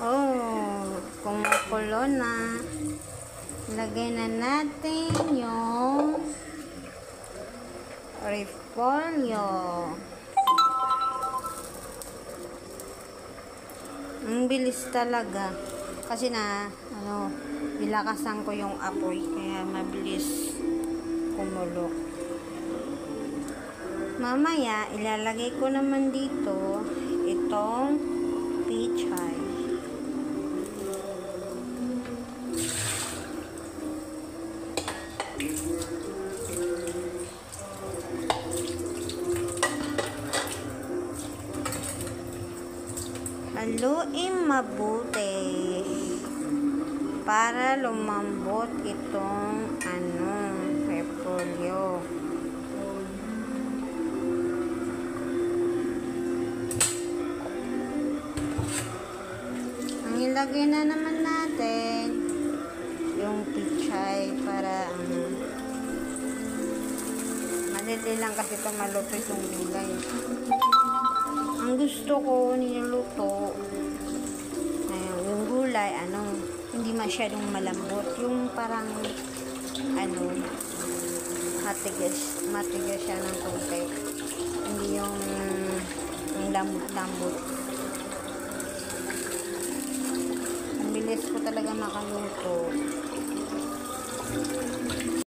Oh, kumukulo na. Lagay na natin yung repolyo. Ang bilis talaga. Kasi nilakasan ko yung apoy. Kaya mabilis kumulo. Mamaya, ilalagay ko naman dito itong pechay. Haluin mabuti para lumambot itong repolyo. Ang ilagay na naman natin yung pechay para madali lang kasi ito malupit yung gulay. Ang gusto ko niluluto yung gulay hindi masyadong malambot, yung parang matigas siya ng konti, hindi yung lambot. Ang bilis ko talaga makaluto.